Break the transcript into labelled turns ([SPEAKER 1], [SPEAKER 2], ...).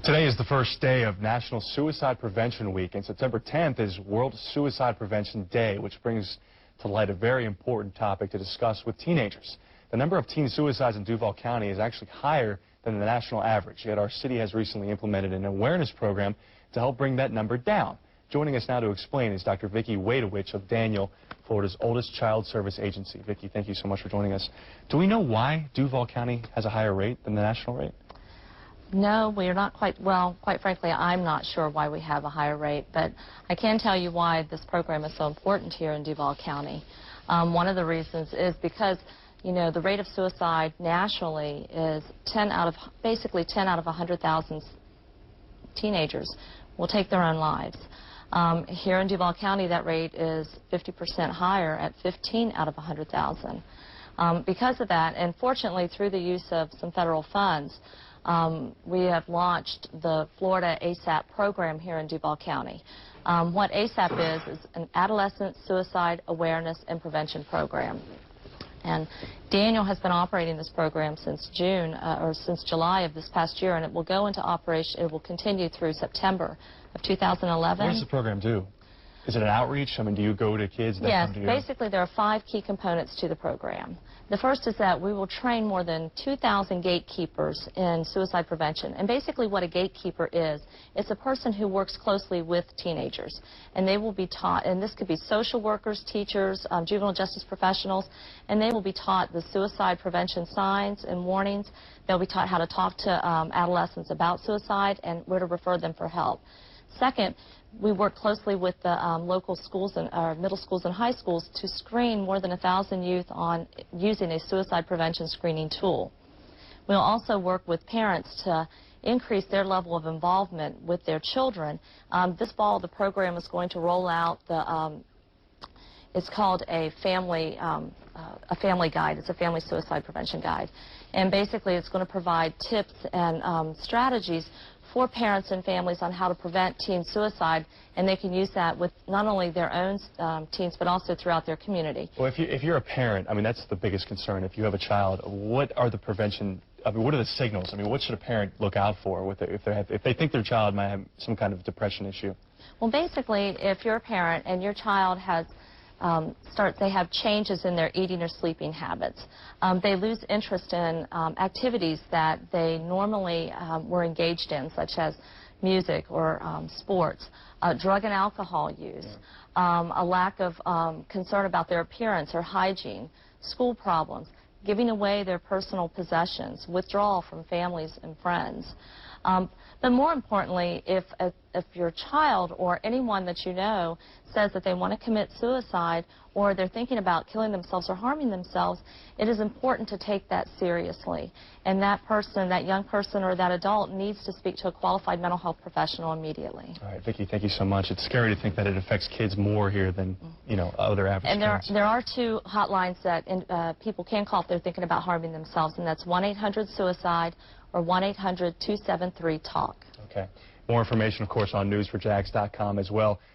[SPEAKER 1] Today is the first day of National Suicide Prevention Week, and September 10th is World Suicide Prevention Day, which brings to light a very important topic to discuss with teenagers. The number of teen suicides in Duval County is actually higher than the national average, yet our city has recently implemented an awareness program to help bring that number down. Joining us now to explain is Dr. Vicki Waytowich of Daniel, Florida's oldest child service agency. Vicki, thank you so much for joining us. Do we know why Duval County has a higher rate than the national rate?
[SPEAKER 2] No, we are not quite, well, quite frankly, I'm not sure why we have a higher rate, but I can tell you why this program is so important here in Duval County. One of the reasons is because, you know, the rate of suicide nationally is basically 10 out of 100,000 teenagers will take their own lives. Here in Duval County, that rate is 50% higher at 15 out of 100,000. Because of that, and fortunately through the use of some federal funds, we have launched the Florida ASAP program here in Duval County. What ASAP is an Adolescent Suicide Awareness and Prevention Program. And Daniel has been operating this program since since July of this past year, and it will go into operation, it will continue through September of 2011.
[SPEAKER 1] What does the program do? Is it an outreach? I mean, do you go to kids that come to you?
[SPEAKER 2] Yes, basically there are 5 key components to the program. The first is that we will train more than 2,000 gatekeepers in suicide prevention. And basically what a gatekeeper is, it's a person who works closely with teenagers. And they will be taught, and this could be social workers, teachers, juvenile justice professionals, and they will be taught the suicide prevention signs and warnings. They'll be taught how to talk to adolescents about suicide and where to refer them for help. Second, we work closely with the local schools and middle schools and high schools to screen more than 1,000 youth on using a suicide prevention screening tool. We'll also work with parents to increase their level of involvement with their children. This fall, the program is going to roll out it's called a family guide. It's a family suicide prevention guide. And basically it's going to provide tips and strategies for parents and families on how to prevent teen suicide, and they can use that with not only their own teens but also throughout their community.
[SPEAKER 1] Well, if you're a parent, I mean, that's the biggest concern. If you have a child, what are the prevention, I mean, what are the signals? I mean, what should a parent look out for if they think their child might have some kind of depression issue?
[SPEAKER 2] Well, basically, if you're a parent and your child has they have changes in their eating or sleeping habits. They lose interest in activities that they normally were engaged in, such as music or sports, drug and alcohol use, a lack of concern about their appearance or hygiene, school problems, giving away their personal possessions, withdrawal from families and friends. But more importantly, if your child or anyone that you know says that they want to commit suicide or they're thinking about killing themselves or harming themselves, it is important to take that seriously. And that person, that young person or that adult needs to speak to a qualified mental health professional immediately.
[SPEAKER 1] All right, Vicki, thank you so much. It's scary to think that it affects kids more here than, you know, other average
[SPEAKER 2] kids.
[SPEAKER 1] And
[SPEAKER 2] there are 2 hotlines that people can call if they're thinking about harming themselves, and that's 1-800-SUICIDE or 1-800-273-TALK.
[SPEAKER 1] Okay. More information, of course, on news4jax.com as well.